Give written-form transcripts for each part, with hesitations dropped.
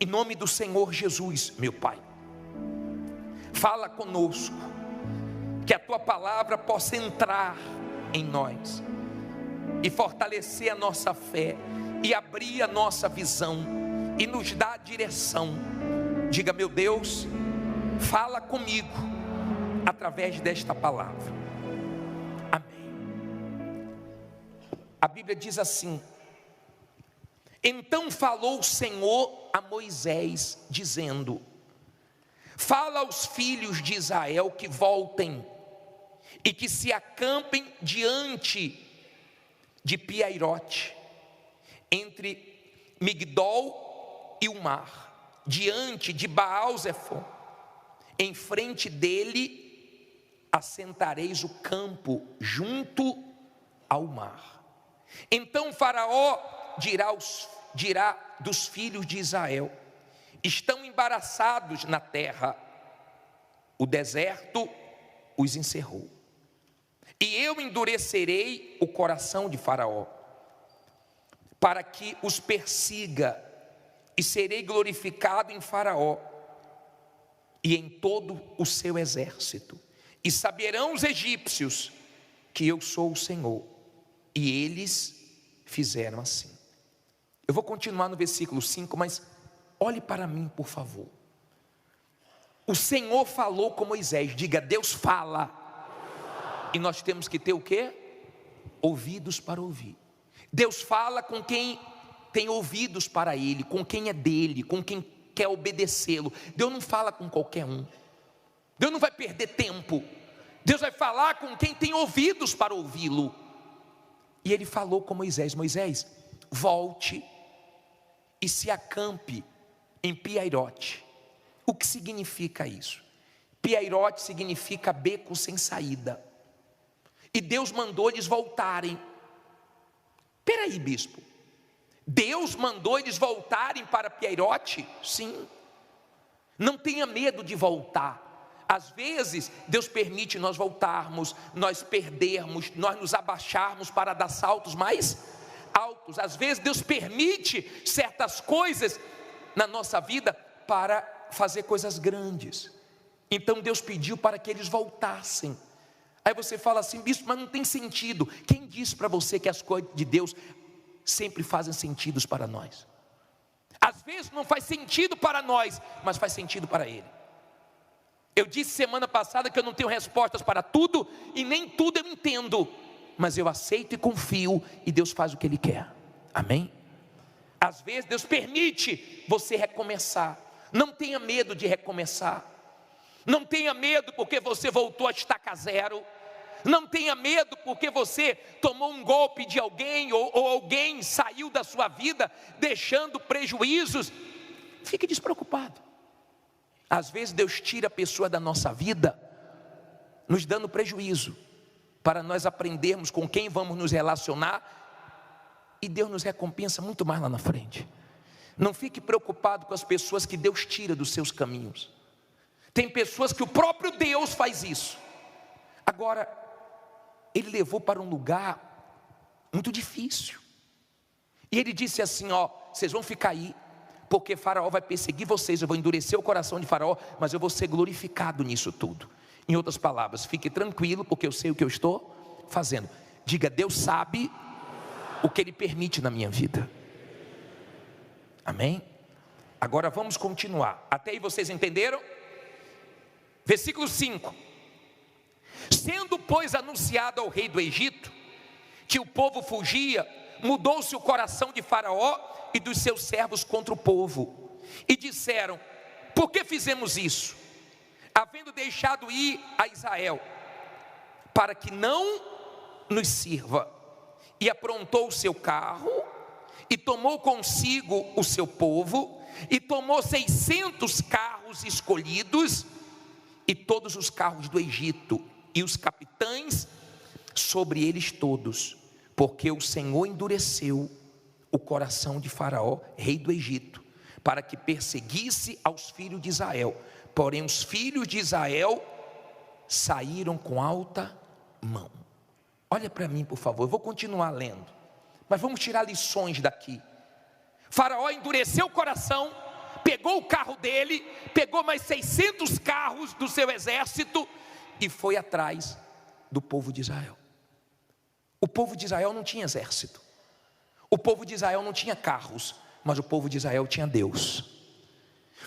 Em nome do Senhor Jesus, meu Pai, fala conosco, que a Tua palavra possa entrar em nós e fortalecer a nossa fé, e abrir a nossa visão, e nos dar direção. Diga: meu Deus, fala comigo, através desta palavra. Amém. A Bíblia diz assim: então falou o Senhor a Moisés, dizendo: fala aos filhos de Israel que voltem, e que se acampem diante de Piairote, entre Migdol e o mar, diante de Baal-Zefon. Em frente dele assentareis o campo junto ao mar. Então Faraó dirá dos filhos de Israel: estão embaraçados na terra, o deserto os encerrou. E eu endurecerei o coração de Faraó, para que os persiga, e serei glorificado em Faraó e em todo o seu exército. E saberão os egípcios que eu sou o Senhor. E eles fizeram assim. Eu vou continuar no versículo 5, mas olhe para mim, por favor. O Senhor falou com Moisés. Diga: Deus fala. E nós temos que ter o quê? Ouvidos para ouvir. Deus fala com quem tem ouvidos para Ele, com quem é dele, com quem quer obedecê-lo. Deus não fala com qualquer um. Deus não vai perder tempo. Deus vai falar com quem tem ouvidos para ouvi-lo. E Ele falou com Moisés: Moisés, volte e se acampe em Piairote. O que significa isso? Piairote significa beco sem saída. E Deus mandou eles voltarem. Peraí, bispo, Deus mandou eles voltarem para Piairote? Sim. Não tenha medo de voltar. Às vezes Deus permite nós voltarmos, nós perdermos, nós nos abaixarmos para dar saltos mais altos. Às vezes Deus permite certas coisas na nossa vida para fazer coisas grandes. Então Deus pediu para que eles voltassem. Aí você fala assim: bispo, mas não tem sentido. Quem disse para você que as coisas de Deus sempre fazem sentido para nós? Às vezes não faz sentido para nós, mas faz sentido para Ele. Eu disse semana passada que eu não tenho respostas para tudo, e nem tudo eu entendo, mas eu aceito e confio, e Deus faz o que Ele quer. Amém? Às vezes Deus permite você recomeçar. Não tenha medo de recomeçar. Não tenha medo porque você voltou a estaca zero. Não tenha medo porque você tomou um golpe de alguém, ou alguém saiu da sua vida deixando prejuízos. Fique despreocupado. Às vezes Deus tira a pessoa da nossa vida, nos dando prejuízo, para nós aprendermos com quem vamos nos relacionar, e Deus nos recompensa muito mais lá na frente. Não fique preocupado com as pessoas que Deus tira dos seus caminhos. Tem pessoas que o próprio Deus faz isso. Agora, Ele levou para um lugar muito difícil. E Ele disse assim: ó, vocês vão ficar aí, porque Faraó vai perseguir vocês. Eu vou endurecer o coração de Faraó, mas eu vou ser glorificado nisso tudo. Em outras palavras, fique tranquilo, porque eu sei o que eu estou fazendo. Diga: Deus sabe o que Ele permite na minha vida. Amém? Agora vamos continuar. Até aí vocês entenderam? Versículo 5. Sendo, pois, anunciado ao rei do Egito que o povo fugia, mudou-se o coração de Faraó e dos seus servos contra o povo. E disseram: por que fizemos isso? Havendo deixado ir a Israel, para que não nos sirva. E aprontou o seu carro, e tomou consigo o seu povo, e tomou 600 carros escolhidos, e todos os carros do Egito, e os capitães sobre eles todos, porque o Senhor endureceu o coração de Faraó, rei do Egito, para que perseguisse aos filhos de Israel. Porém os filhos de Israel saíram com alta mão. Olha para mim, por favor, eu vou continuar lendo, mas vamos tirar lições daqui. Faraó endureceu o coração, pegou o carro dele, pegou mais 600 carros do seu exército e foi atrás do povo de Israel. O povo de Israel não tinha exército, o povo de Israel não tinha carros, mas o povo de Israel tinha Deus.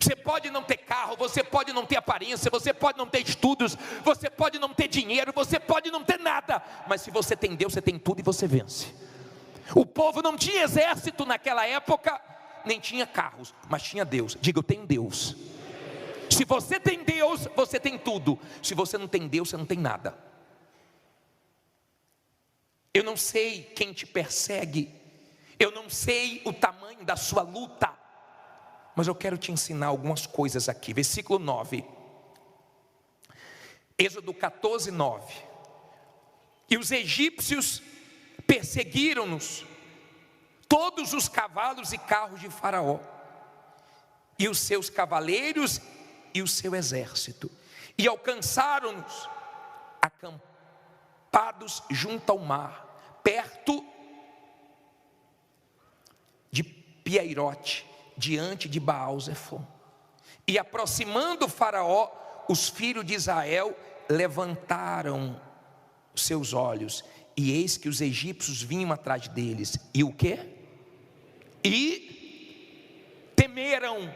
Você pode não ter carro, você pode não ter aparência, você pode não ter estudos, você pode não ter dinheiro, você pode não ter nada, mas se você tem Deus, você tem tudo e você vence. O povo não tinha exército naquela época, nem tinha carros, mas tinha Deus. Diga, eu tenho Deus. Se você tem Deus, você tem tudo. Se você não tem Deus, você não tem nada. Eu não sei quem te persegue, eu não sei o tamanho da sua luta, mas eu quero te ensinar algumas coisas aqui. Versículo 9, Êxodo 14, 9. E os egípcios perseguiram-nos, todos os cavalos e carros de Faraó, e os seus cavaleiros e o seu exército, e alcançaram-nos acampados junto ao mar, perto de Piairote, diante de Baal-Zefon. E aproximando Faraó, os filhos de Israel levantaram os seus olhos, e eis que os egípcios vinham atrás deles. E o quê? E temeram,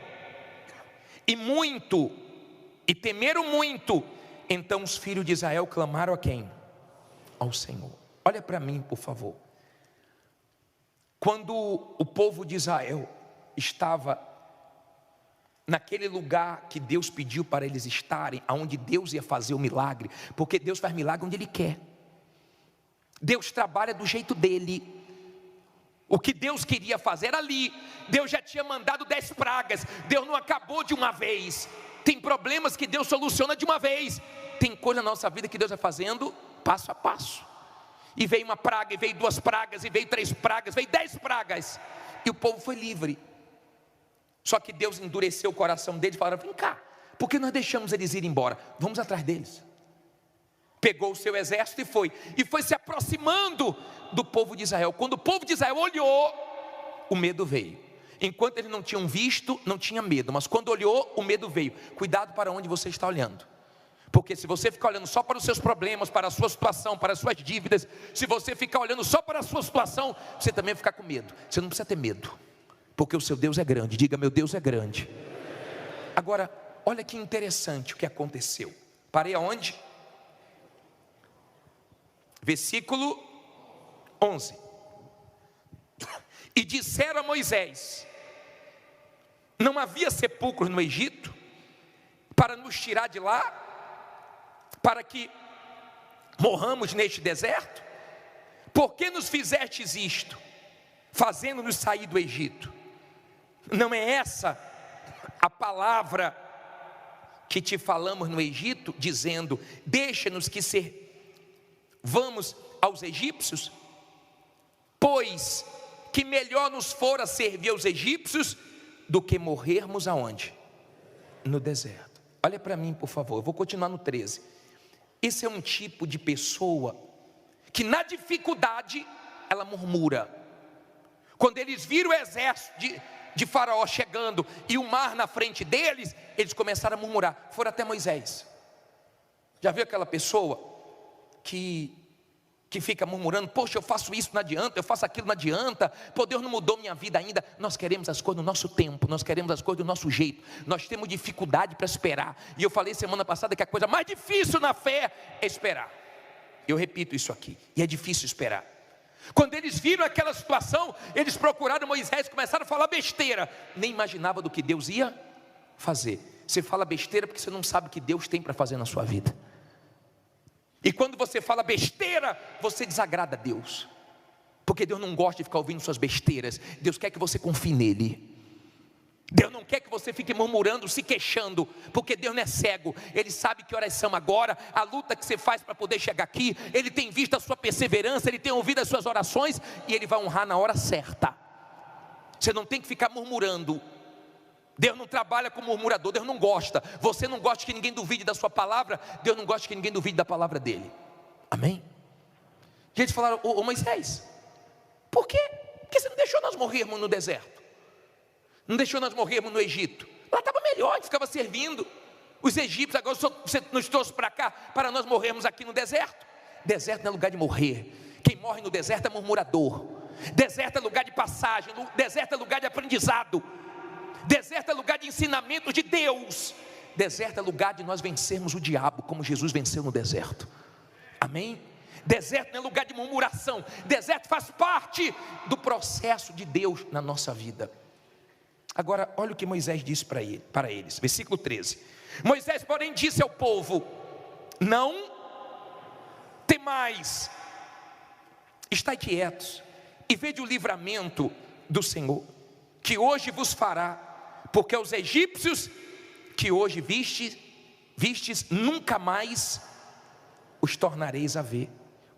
e temeram muito. Então os filhos de Israel clamaram a quem? Ao Senhor. Olha para mim, por favor. Quando o povo de Israel estava naquele lugar que Deus pediu para eles estarem, aonde Deus ia fazer o milagre, porque Deus faz milagre onde Ele quer. Deus trabalha do jeito dele. O que Deus queria fazer ali, Deus já tinha mandado 10 pragas. Deus não acabou de uma vez. Tem problemas que Deus soluciona de uma vez. Tem coisa na nossa vida que Deus vai fazendo passo a passo. E veio uma praga, e veio 2 pragas, e veio 3 pragas, veio 10 pragas, e o povo foi livre. Só que Deus endureceu o coração deles e falaram: vem cá, por que nós deixamos eles ir embora? Vamos atrás deles. Pegou o seu exército e foi se aproximando do povo de Israel. Quando o povo de Israel olhou, o medo veio. Enquanto eles não tinham visto, não tinha medo, mas quando olhou, o medo veio. Cuidado para onde você está olhando, porque se você ficar olhando só para os seus problemas, para a sua situação, para as suas dívidas, se você ficar olhando só para a sua situação, você também vai ficar com medo. Você não precisa ter medo, porque o seu Deus é grande. Diga, meu Deus é grande. Agora, olha que interessante o que aconteceu. Parei aonde? Versículo 11. E disseram a Moisés: não havia sepulcros no Egito para nos tirar de lá, para que morramos neste deserto? Por que nos fizestes isto, fazendo-nos sair do Egito? Não é essa a palavra que te falamos no Egito, dizendo: deixa-nos que vamos aos egípcios? Pois que melhor nos fora servir aos egípcios do que morrermos aonde? No deserto. Olha para mim, por favor, eu vou continuar no 13. Esse é um tipo de pessoa que na dificuldade ela murmura. Quando eles viram o exército de Faraó chegando e o mar na frente deles, eles começaram a murmurar. Foram até Moisés. Já viu aquela pessoa que fica murmurando: poxa, eu faço isso, não adianta, eu faço aquilo, não adianta, pô, Deus não mudou minha vida ainda. Nós queremos as coisas no nosso tempo, nós queremos as coisas do nosso jeito, nós temos dificuldade para esperar. E eu falei semana passada que a coisa mais difícil na fé é esperar. Eu repito isso aqui, e é difícil esperar. Quando eles viram aquela situação, eles procuraram Moisés, começaram a falar besteira, nem imaginava do que Deus ia fazer. Você fala besteira porque você não sabe o que Deus tem para fazer na sua vida. E quando você fala besteira, você desagrada a Deus, porque Deus não gosta de ficar ouvindo suas besteiras. Deus quer que você confie nele. Deus não quer que você fique murmurando, se queixando, porque Deus não é cego. Ele sabe que horas são agora, a luta que você faz para poder chegar aqui. Ele tem visto a sua perseverança, Ele tem ouvido as suas orações, e Ele vai honrar na hora certa. Você não tem que ficar murmurando. Deus não trabalha com murmurador, Deus não gosta. Você não gosta que ninguém duvide da sua palavra, Deus não gosta que ninguém duvide da palavra dele. Amém? E eles falaram: ô Moisés, por quê? Por que você não deixou nós morrermos no deserto? Não deixou nós morrermos no Egito? Lá estava melhor, a gente ficava servindo os egípcios. Agora você nos trouxe para cá, para nós morrermos aqui no deserto. Deserto não é lugar de morrer. Quem morre no deserto é murmurador. Deserto é lugar de passagem. Deserto é lugar de aprendizado. Deserto é lugar de ensinamento de Deus. Deserto é lugar de nós vencermos o diabo, como Jesus venceu no deserto. Amém? Deserto não é lugar de murmuração. Deserto faz parte do processo de Deus na nossa vida. Agora, olha o que Moisés disse para eles. Versículo 13. Moisés, porém, disse ao povo: não temais, estai quietos e vede o livramento do Senhor, que hoje vos fará, porque os egípcios que hoje vistes, nunca mais os tornareis a ver.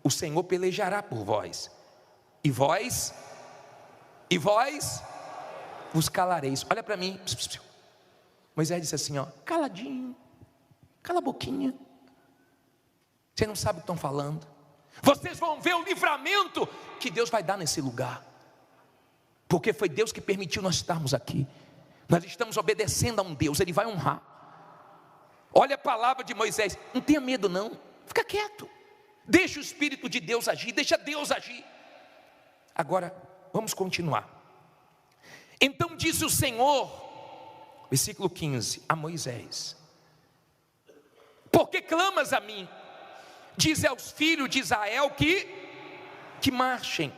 O Senhor pelejará por vós, e vós vos calareis. Olha para mim. Moisés disse assim, ó, caladinho, cala a boquinha. Você não sabe o que estão falando. Vocês vão ver o livramento que Deus vai dar nesse lugar, porque foi Deus que permitiu nós estarmos aqui. Nós estamos obedecendo a um Deus, Ele vai honrar. Olha a palavra de Moisés. Não tenha medo não, fica quieto. Deixa o Espírito de Deus agir, deixa Deus agir. Agora, vamos continuar. Então disse o Senhor, versículo 15, a Moisés: por que clamas a mim? Diz aos filhos de Israel que marchem.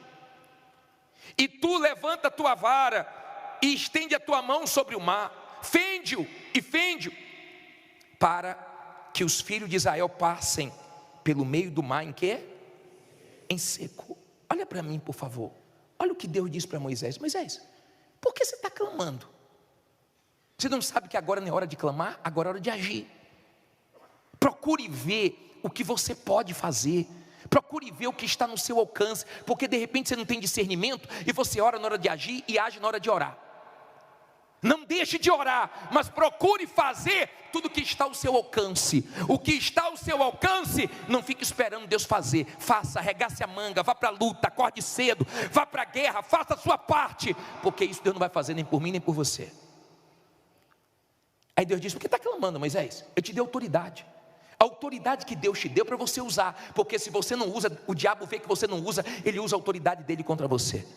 E tu levanta a tua vara e estende a tua mão sobre o mar, fende-o, para que os filhos de Israel passem pelo meio do mar em quê? Em seco. Olha para mim, por favor. Olha o que Deus disse para Moisés. Moisés, por que você está clamando? Você não sabe que agora não é hora de clamar? Agora é hora de agir. Procure ver o que você pode fazer. Procure ver o que está no seu alcance, porque de repente você não tem discernimento e você ora na hora de agir e age na hora de orar. Não deixe de orar, mas procure fazer tudo o que está ao seu alcance. O que está ao seu alcance, não fique esperando Deus fazer. Faça, arregace a manga, vá para a luta, acorde cedo, vá para a guerra, faça a sua parte, porque isso Deus não vai fazer nem por mim nem por você. Aí Deus diz, por que está clamando, Moisés? Eu te dei autoridade. A autoridade que Deus te deu para você usar, porque se você não usa, o diabo vê que você não usa, ele usa a autoridade dele contra você.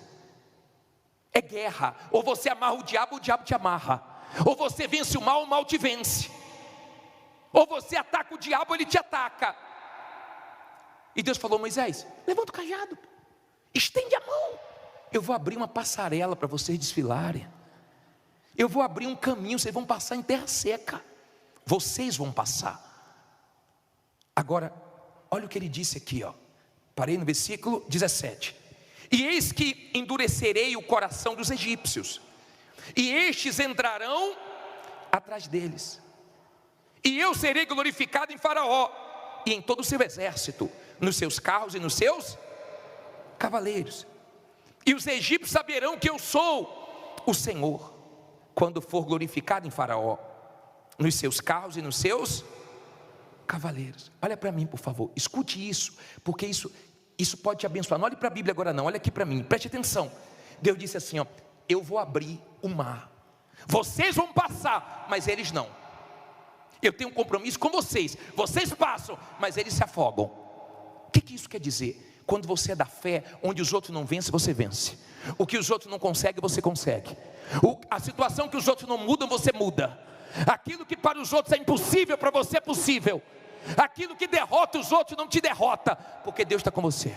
É guerra, ou você amarra o diabo te amarra, ou você vence o mal te vence, ou você ataca o diabo, ele te ataca. E Deus falou, Moisés, levanta o cajado, estende a mão, eu vou abrir uma passarela para vocês desfilarem, eu vou abrir um caminho, vocês vão passar em terra seca, vocês vão passar. Agora, olha o que ele disse aqui, ó. Parei no versículo 17. E eis que endurecerei o coração dos egípcios, e estes entrarão atrás deles, e eu serei glorificado em Faraó e em todo o seu exército, nos seus carros e nos seus cavaleiros. E os egípcios saberão que eu sou o Senhor, quando for glorificado em Faraó, nos seus carros e nos seus cavaleiros. Olha para mim, por favor, escute isso, porque isso pode te abençoar. Não olhe para a Bíblia agora não, olha aqui para mim, preste atenção. Deus disse assim, ó, eu vou abrir o mar, vocês vão passar, mas eles não. Eu tenho um compromisso com vocês, vocês passam, mas eles se afogam. O que isso quer dizer? Quando você é da fé, onde os outros não vencem, você vence. O que os outros não conseguem, você consegue. A situação que os outros não mudam, você muda. Aquilo que para os outros é impossível, para você é possível. Aquilo que derrota os outros não te derrota, porque Deus está com você.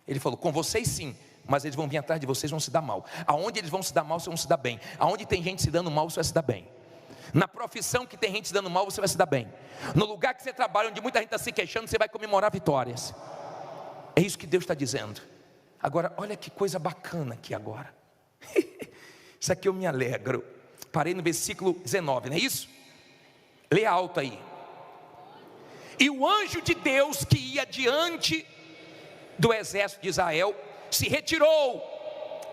Ele falou, com vocês sim, mas eles vão vir atrás de vocês, vão se dar mal. Aonde eles vão se dar mal, vocês vão se dar bem. Aonde tem gente se dando mal, você vai se dar bem. Na profissão que tem gente se dando mal, você vai se dar bem. No lugar que você trabalha, onde muita gente está se queixando, você vai comemorar vitórias. É isso que Deus está dizendo. Agora, olha que coisa bacana aqui agora. Isso aqui eu me alegro. Parei no versículo 19, não é isso? Lê alto aí. E o anjo de Deus que ia diante do exército de Israel se retirou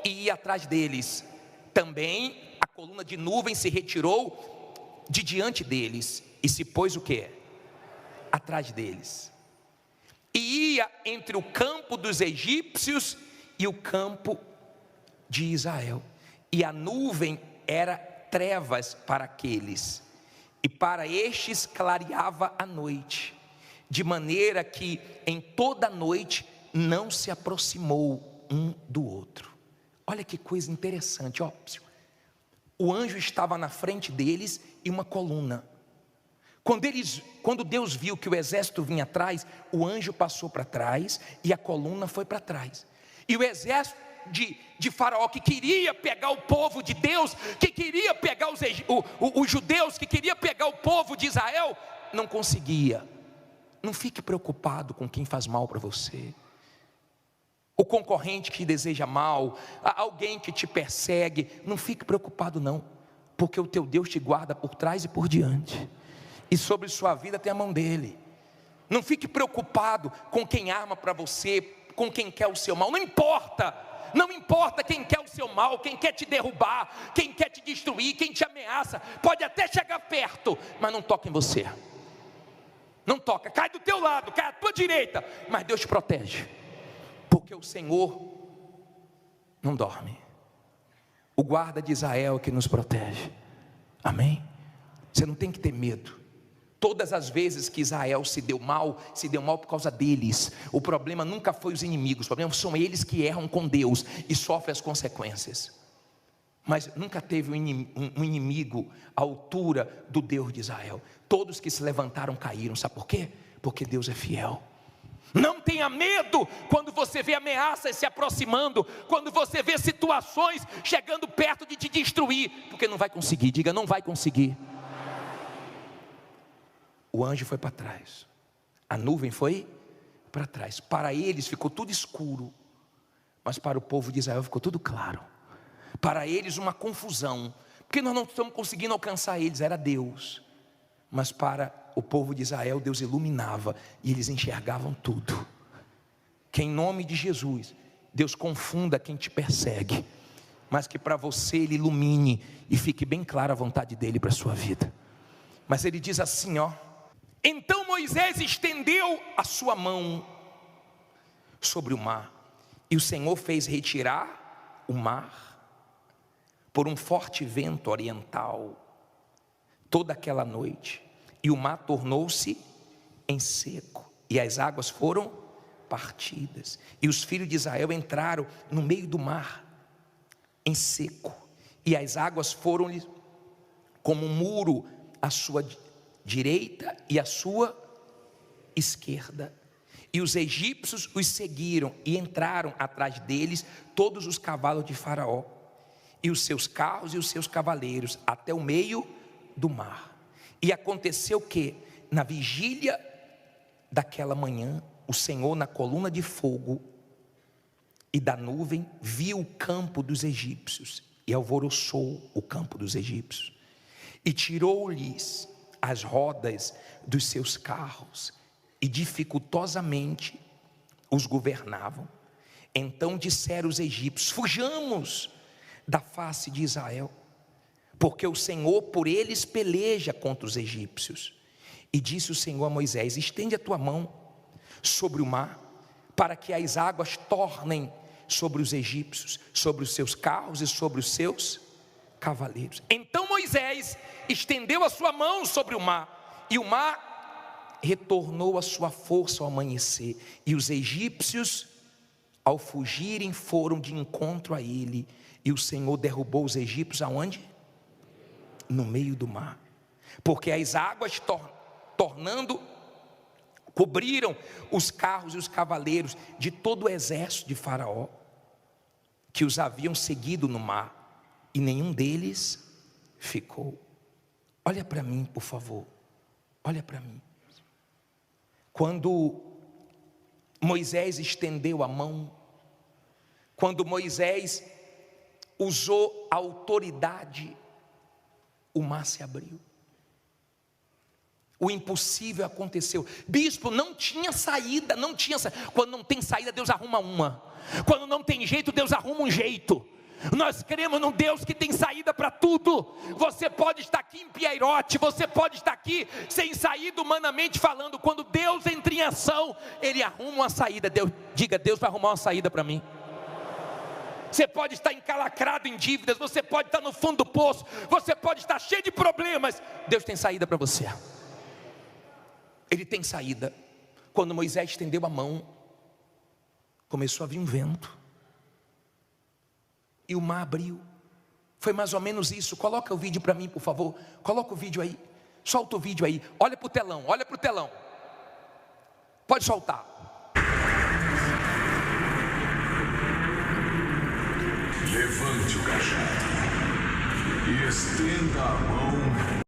e ia atrás deles. Também a coluna de nuvem se retirou de diante deles e se pôs o quê? Atrás deles. E ia entre o campo dos egípcios e o campo de Israel. E a nuvem era trevas para aqueles, e para estes clareava a noite, de maneira que em toda a noite não se aproximou um do outro. Olha que coisa interessante, ó. O anjo estava na frente deles e uma coluna. Quando Deus viu que o exército vinha atrás, o anjo passou para trás e a coluna foi para trás. E o exército de Faraó, que queria pegar o povo de Deus, que queria pegar os judeus, que queria pegar o povo de Israel, não conseguia. Não fique preocupado com quem faz mal para você. O concorrente que te deseja mal, alguém que te persegue, não fique preocupado não, porque o teu Deus te guarda por trás e por diante, e sobre sua vida tem a mão dele. Não fique preocupado com quem arma para você, com quem quer o seu mal. Não importa quem quer o seu mal, quem quer te derrubar, quem quer te destruir, quem te ameaça. Pode até chegar perto, mas não toca em você. Não toca, cai do teu lado, cai à tua direita, mas Deus te protege, porque o Senhor não dorme. O guarda de Israel que nos protege. Amém? Você não tem que ter medo. Todas as vezes que Israel se deu mal por causa deles. O problema nunca foi os inimigos, o problema são eles que erram com Deus e sofrem as consequências. Mas nunca teve um inimigo à altura do Deus de Israel. Todos que se levantaram caíram, sabe por quê? Porque Deus é fiel. Não tenha medo quando você vê ameaças se aproximando, quando você vê situações chegando perto de te destruir, porque não vai conseguir. Diga, não vai conseguir. O anjo foi para trás, a nuvem foi para trás. Para eles ficou tudo escuro, mas para o povo de Israel ficou tudo claro. Para eles uma confusão, porque nós não estamos conseguindo alcançar eles, era Deus. Mas para o povo de Israel, Deus iluminava e eles enxergavam tudo. Que em nome de Jesus, Deus confunda quem te persegue, mas que para você Ele ilumine e fique bem clara a vontade dEle para a sua vida. Mas Ele diz assim, ó: então Moisés estendeu a sua mão sobre o mar, e o Senhor fez retirar o mar por um forte vento oriental toda aquela noite, e o mar tornou-se em seco, e as águas foram partidas, e os filhos de Israel entraram no meio do mar em seco, e as águas foram-lhe como um muro à sua direita e à sua esquerda, e os egípcios os seguiram e entraram atrás deles todos os cavalos de Faraó e os seus carros e os seus cavaleiros até o meio do mar. E aconteceu que na vigília daquela manhã, o Senhor na coluna de fogo e da nuvem viu o campo dos egípcios e alvoroçou o campo dos egípcios e tirou-lhes as rodas dos seus carros e dificultosamente os governavam. Então disseram os egípcios: fujamos da face de Israel, porque o Senhor por eles peleja contra os egípcios. E disse o Senhor a Moisés: estende a tua mão sobre o mar, para que as águas tornem sobre os egípcios, sobre os seus carros e sobre os seus cavaleiros. Então Moisés estendeu a sua mão sobre o mar, e o mar retornou a sua força ao amanhecer, e os egípcios, ao fugirem, foram de encontro a ele, e o Senhor derrubou os egípcios aonde? No meio do mar, porque as águas cobriram os carros e os cavaleiros de todo o exército de Faraó, que os haviam seguido no mar, e nenhum deles ficou. Olha para mim, por favor, olha para mim. Quando Moisés estendeu a mão, quando Moisés usou a autoridade, o mar se abriu. O impossível aconteceu. Bispo, não tinha saída, Quando não tem saída, Deus arruma uma. Quando não tem jeito, Deus arruma um jeito. Nós cremos num Deus que tem saída para tudo. Você pode estar aqui em Pierote, você pode estar aqui sem saída humanamente falando. Quando Deus entra em ação, Ele arruma uma saída. Diga, Deus vai arrumar uma saída para mim. Você pode estar encalacrado em dívidas, você pode estar no fundo do poço, você pode estar cheio de problemas. Deus tem saída para você. Ele tem saída. Quando Moisés estendeu a mão, começou a vir um vento, e o mar abriu. Foi mais ou menos isso. Coloca o vídeo para mim, por favor. Coloca o vídeo aí. Solta o vídeo aí. Olha para o telão, olha para o telão. Pode soltar. Levante o cajado e estenda a mão